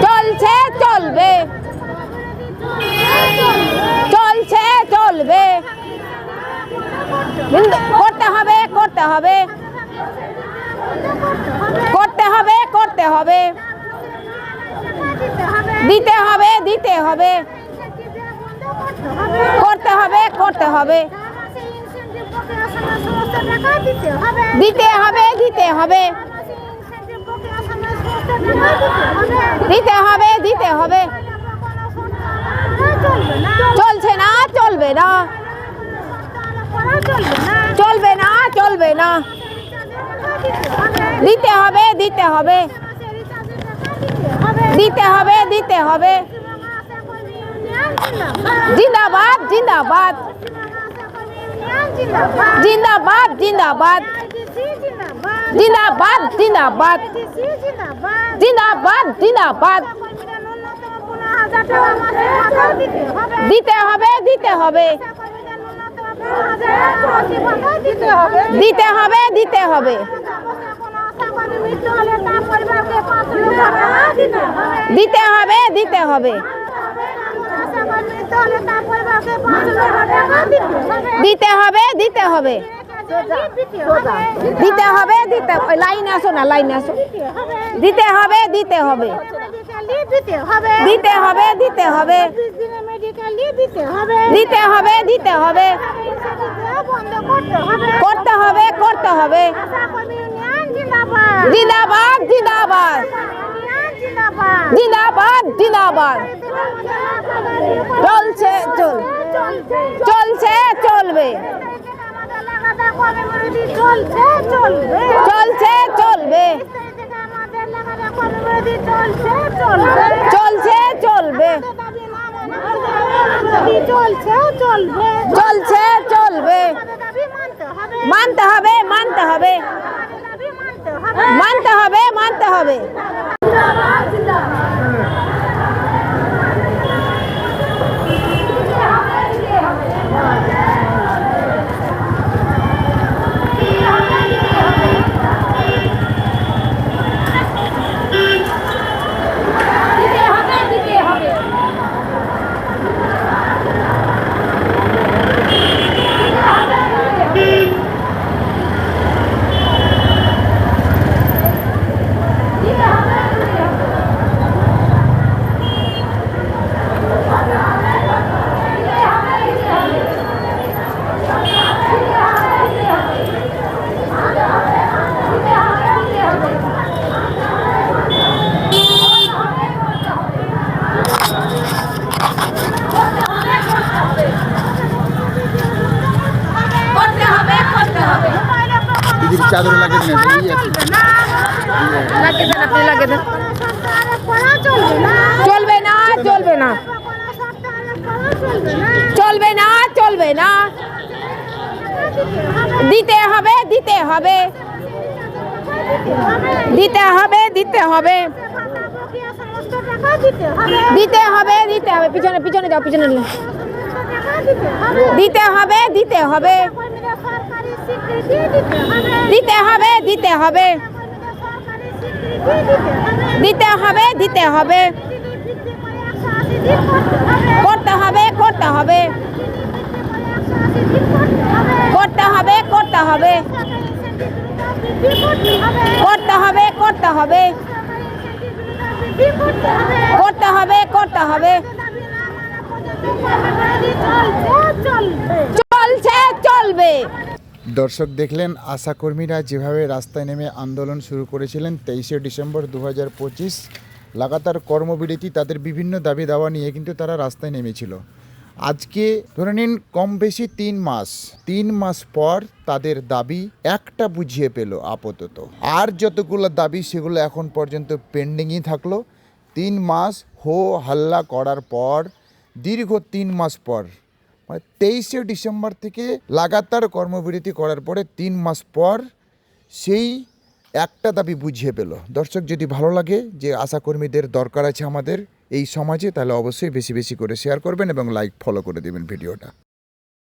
চলছে চলবে, চলছে চলবে, করতে হবে করতে হবে, করতে হবে করতে হবে, দিতে হবে দিতে হবে, করতে হবে করতে হবে, দিতে হবে দিতে হবে, দিতে হবে দিতে হবে, চলছে না চলবে না, চলবে না চলবে না, দিতে হবে দিতে হবে, দিতে হবে দিতে হবে, জিন্দাবাদ জিন্দাবাদ, জিন্দাবাদ জিন্দাবাদ, জিন্দাবাদ জিন্দাবাদ, জিন্দাবাদ জিন্দাবাদ, দিতে হবে দিতে হবে, দিতে হবে দিতে হবে, দিতে হবে দিতে হবে, দিতে হবে দিতে হবে, দিতে হবে দিতে, লাইন আসো না লাইন আসো, দিতে হবে দিতে হবে, দিতে হবে দিতে হবে, দিতে হবে দিতে হবে, করতে হবে করতে হবে, জিন্দাবাদ জিন্দাবাদ, জিন্দাবাদ জিন্দাবাদ, চলছে চলছে চলবে, চলছে চলবে, চলছে চলবে, চলছে চলবে, চলছে চলবে, মানতে হবে মানতে হবে, মানতে হবে মানতে হবে, চাদর লাগে চলবে না চলবে না, চলবে না চলবে না, দিতে হবে দিতে হবে, দিতে হবে দিতে হবে, দিতে হবে দিতে হবে, পিছনে পিছনে যাও পিছনে, দিতে হবে দিতে হবে, দিতে হবে দিতে হবে, দিতে হবে দিতে হবে, করতে হবে করতে হবে, করতে হবে করতে হবে, করতে হবে করতে হবে, করতে হবে করতে হবে, চলছে চলবে। দর্শক দেখলেন আশাকর্মীরা যেভাবে রাস্তায় নেমে আন্দোলন শুরু করেছিলেন 23শে ডিসেম্বর 2025, লাগাতার কর্মবিরতি, তাদের বিভিন্ন দাবি দাওয়া নিয়ে কিন্তু তারা রাস্তায় নেমেছিল। আজকে ধরে নিন কম বেশি 3 মাস পর তাদের দাবি একটা বুঝিয়ে পেল আপাতত। আর যতগুলো দাবি সেগুলো এখন পর্যন্ত পেন্ডিংই থাকলো। 3 মাস হো হাল্লা করার পর, দীর্ঘ 3 মাস পর, মানে 23শে ডিসেম্বর থেকে লাগাতার কর্মবিরতি করার পরে 3 মাস পর সেই একটা দাবি বুঝিয়ে পেল। দর্শক, যদি ভালো লাগে যে আশাকর্মীদের দরকার আছে আমাদের এই সমাজে, তাহলে অবশ্যই বেশি বেশি করে শেয়ার করবেন এবং লাইক ফলো করে দেবেন ভিডিওটা।